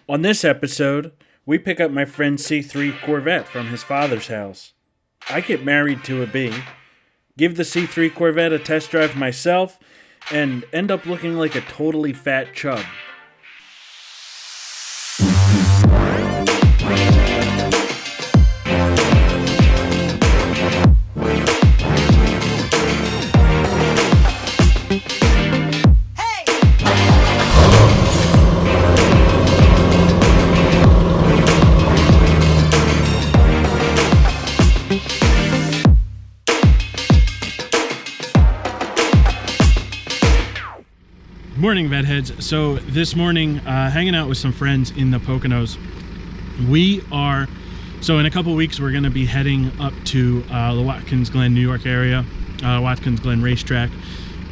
On this episode, we pick up my friend's C3 Corvette from his father's house. I get married to a B, give the C3 Corvette a test drive myself, and end up looking like a totally fat chub. Morning, Vetheads. So this morning, hanging out with some friends in the Poconos. So in a couple weeks, we're going to be heading up to the Watkins Glen, New York area, Watkins Glen racetrack,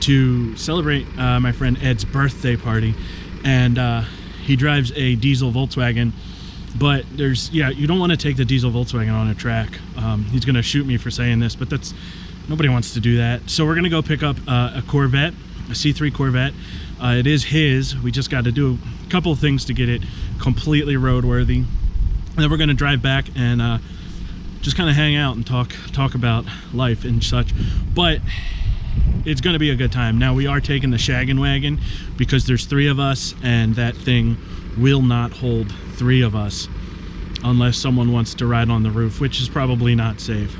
to celebrate my friend Ed's birthday party. And he drives a diesel Volkswagen, but you don't want to take the diesel Volkswagen on a track. He's going to shoot me for saying this, but nobody wants to do that. So we're going to go pick up a Corvette, a C3 Corvette. It is his. We just got to do a couple of things to get it completely roadworthy. And then we're going to drive back and just kind of hang out and talk about life and such. But it's going to be a good time. Now, we are taking the shaggin' wagon because there's 3 of us, and that thing will not hold 3 of us unless someone wants to ride on the roof, which is probably not safe.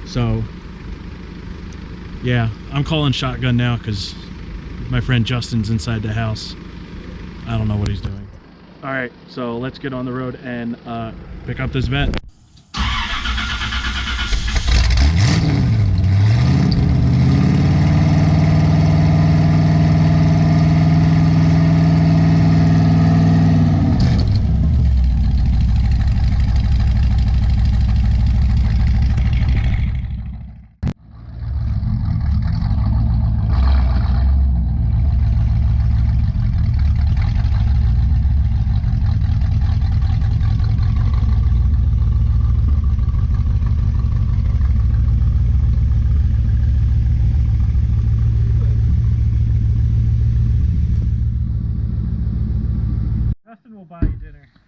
So, yeah, I'm calling shotgun now because my friend Justin's inside the house. I don't know what he's doing. All right, so let's get on the road and pick up this vet.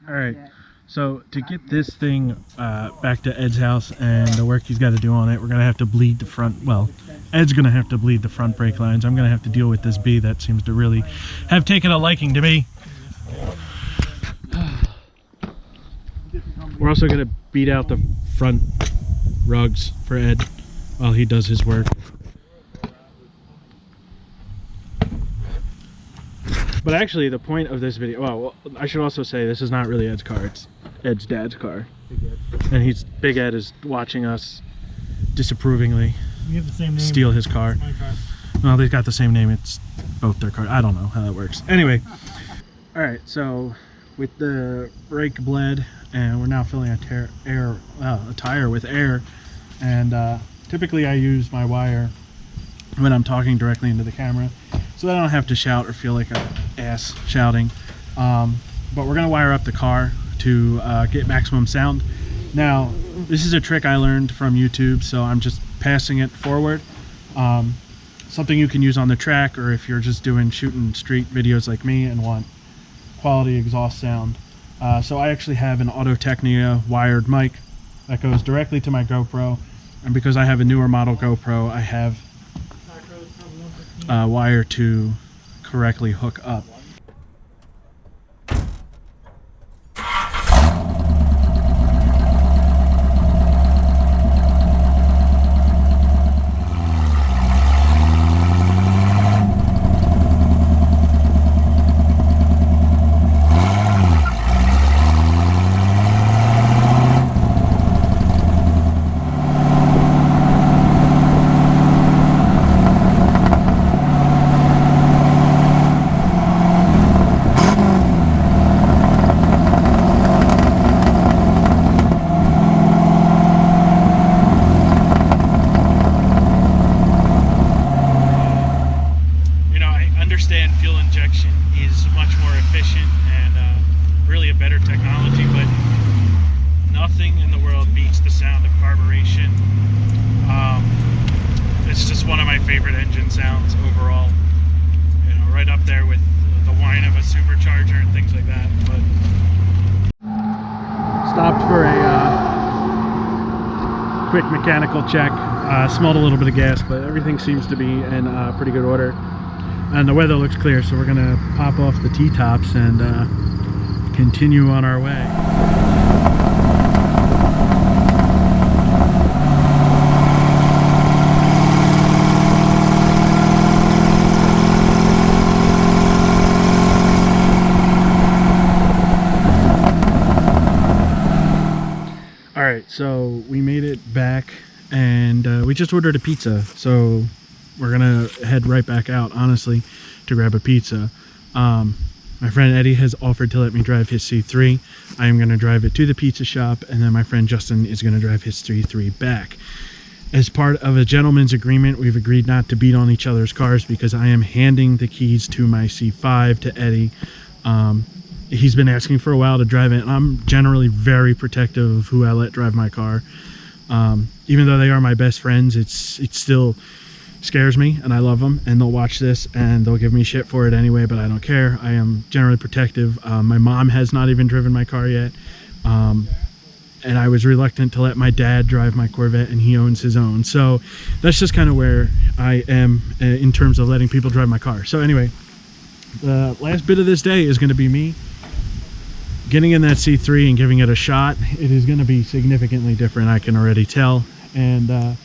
Alright, so to get this thing back to Ed's house and the work he's got to do on it, we're going to have to bleed the front, well, Ed's going to have to bleed the front brake lines. I'm going to have to deal with this bee that seems to really have taken a liking to me. We're also going to beat out the front rugs for Ed while he does his work. But actually, the point of this video, well, I should also say this is not really Ed's car, it's Ed's dad's car. And Big Ed is watching us disapprovingly have the same name. Steal his car. My car. Well, they've got the same name, it's both their cars. I don't know how that works. Anyway, alright, so with the brake bled, and we're now filling a tire with air, and typically I use my wire when I'm talking directly into the camera, so that I don't have to shout or feel like an ass shouting. But we're going to wire up the car to get maximum sound. Now, this is a trick I learned from YouTube, so I'm just passing it forward. Something you can use on the track, or if you're just shooting street videos like me and want quality exhaust sound. So I actually have an Audio-Technica wired mic that goes directly to my GoPro, and because I have a newer model GoPro, I have wire to correctly hook up. favorite engine sounds overall. You know, right up there with the whine of a supercharger and things like that. But Stopped for a quick mechanical check. Smelled a little bit of gas, but everything seems to be in pretty good order. And the weather looks clear, so we're gonna pop off the T-tops and continue on our way. Alright, so we made it back and we just ordered a pizza, so we're gonna head right back out, honestly, to grab a pizza. My friend Eddie has offered to let me drive his C3. I am gonna drive it to the pizza shop, and then my friend Justin is gonna drive his C3 back. As part of a gentleman's agreement, we've agreed not to beat on each other's cars because I am handing the keys to my C5 to Eddie. He's been asking for a while to drive it, and I'm generally very protective of who I let drive my car. Even though they are my best friends, it still scares me, and I love them, and they'll watch this and they'll give me shit for it anyway, but I don't care. I am generally protective. My mom has not even driven my car yet, and I was reluctant to let my dad drive my Corvette, and he owns his own. So that's just kind of where I am in terms of letting people drive my car. So anyway, the last bit of this day is going to be me getting in that C3 and giving it a shot. It is going to be significantly different, I can already tell. And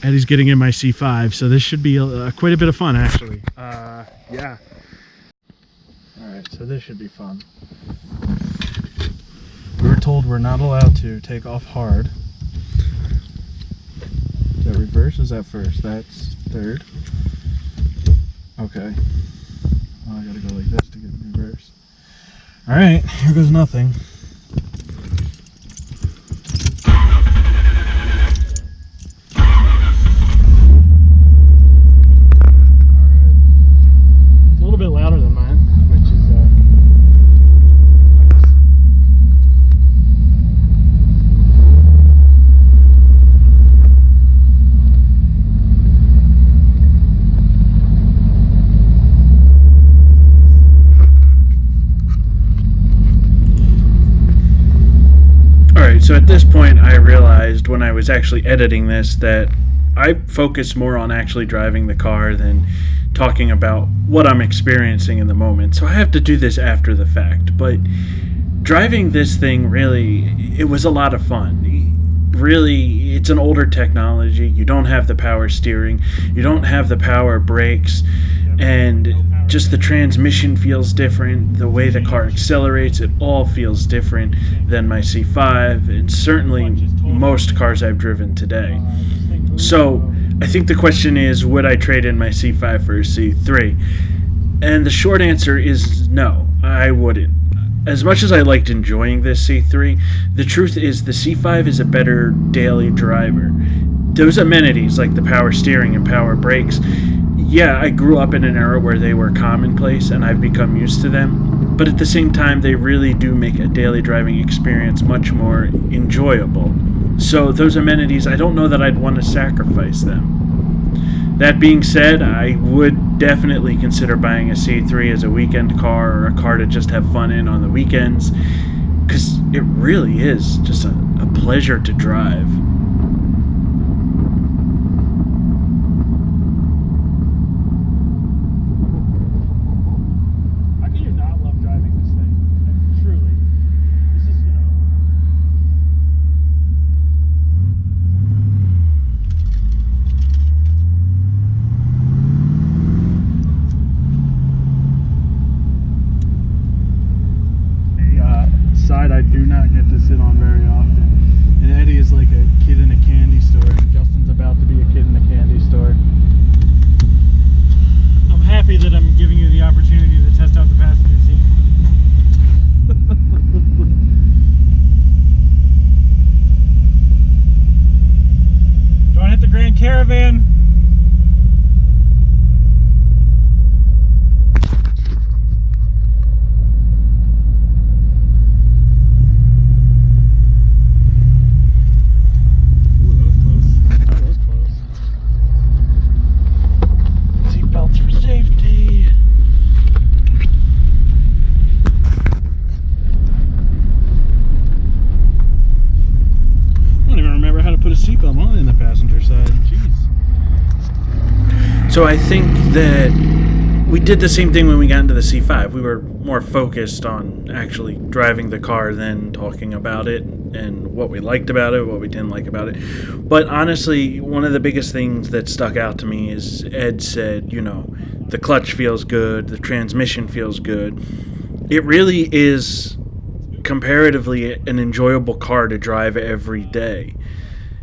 Eddie's getting in my C5, so this should be quite a bit of fun, actually. Yeah. Alright, so this should be fun. We were told we're not allowed to take off hard. Is that reverse? Is that first? That's third. Okay. Oh, I gotta go like this to get reverse. Alright, here goes nothing. So at this point, I realized when I was actually editing this that I focus more on actually driving the car than talking about what I'm experiencing in the moment. So I have to do this after the fact. But driving this thing, really, it was a lot of fun. Really, it's an older technology. You don't have the power steering. You don't have the power brakes. And just the transmission feels different. The way the car accelerates, it all feels different than my C5 and certainly most cars I've driven today. So I think the question is, would I trade in my C5 for a C3? And the short answer is no, I wouldn't. As much as I liked enjoying this C3, the truth is the C5 is a better daily driver. Those amenities like the power steering and power brakes, yeah, I grew up in an era where they were commonplace and I've become used to them, but at the same time they really do make a daily driving experience much more enjoyable. So those amenities, I don't know that I'd want to sacrifice them. That being said, I would definitely consider buying a C3 as a weekend car or a car to just have fun in on the weekends, because it really is just a pleasure to drive. Side I do not get to sit on very often, and Eddie is like a kid in a candy store, and Justin's about to be a kid in a candy store. I'm happy that I'm giving you the opportunity to test out the passenger seat. Do you want to hit the Grand Caravan? So I think that we did the same thing when we got into the C5. We were more focused on actually driving the car than talking about it and what we liked about it, what we didn't like about it. But honestly, one of the biggest things that stuck out to me is Ed said, you know, the clutch feels good, the transmission feels good. It really is comparatively an enjoyable car to drive every day.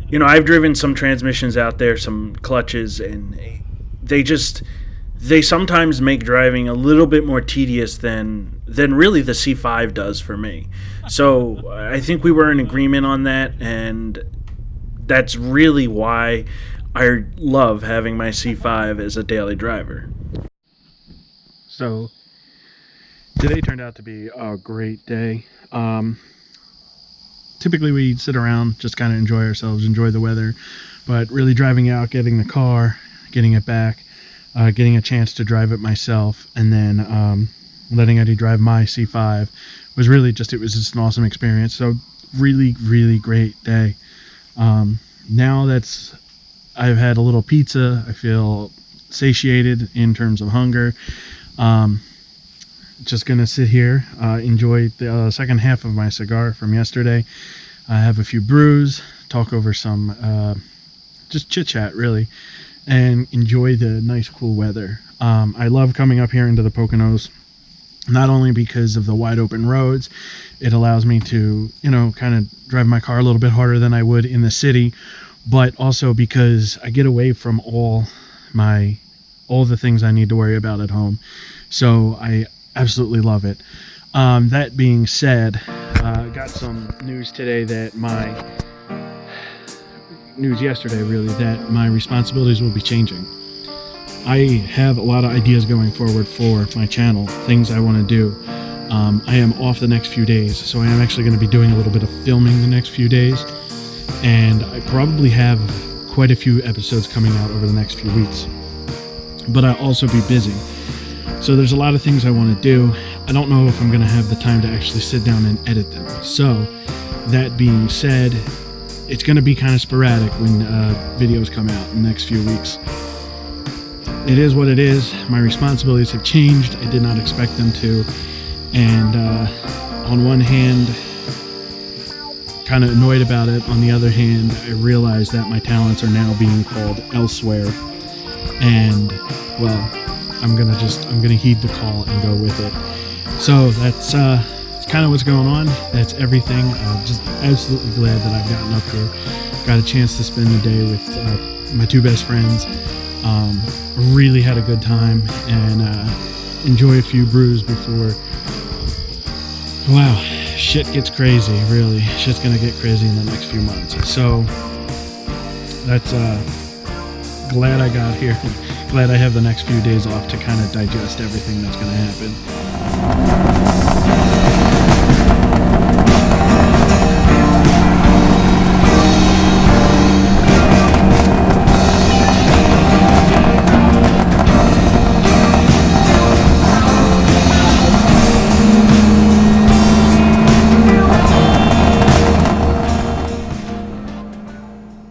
You know, I've driven some transmissions out there, some clutches, and they sometimes make driving a little bit more tedious than really the C5 does for me. So I think we were in agreement on that, and that's really why I love having my C5 as a daily driver. So today turned out to be a great day. Typically we sit around, just kind of enjoy ourselves, enjoy the weather, but really driving out, getting the car, getting it back, getting a chance to drive it myself, and then letting Eddie drive my C5 was really just, it was just an awesome experience. So really, really great day. Now that's, I've had a little pizza, I feel satiated in terms of hunger. Just gonna sit here, enjoy the second half of my cigar from yesterday. I have a few brews, talk over some just chit chat really, and enjoy the nice cool weather. I love coming up here into the Poconos, not only because of the wide open roads. It allows me to, you know, kind of drive my car a little bit harder than I would in the city, but also because I get away from all the things I need to worry about at home. So I absolutely love it. That being said, got some news today that yesterday really, that my responsibilities will be changing. I have a lot of ideas going forward for my channel, things I want to do. I am off the next few days, so I am actually going to be doing a little bit of filming the next few days, and I probably have quite a few episodes coming out over the next few weeks. But I'll also be busy. So there's a lot of things I want to do. I don't know if I'm going to have the time to actually sit down and edit them. So that being said, it's going to be kind of sporadic when videos come out in the next few weeks. It is what it is. My responsibilities have changed. I did not expect them to. And on one hand, kind of annoyed about it. On the other hand, I realize that my talents are now being called elsewhere. And, well, I'm gonna heed the call and go with it. So that's kind of what's going on. That's everything. Just absolutely glad that I've gotten up here, got a chance to spend the day with my two best friends. Really had a good time, and enjoy a few brews before, wow, shit gets crazy. Really, shit's gonna get crazy in the next few months. So that's glad I got here. Glad I have the next few days off to kind of digest everything that's going to happen.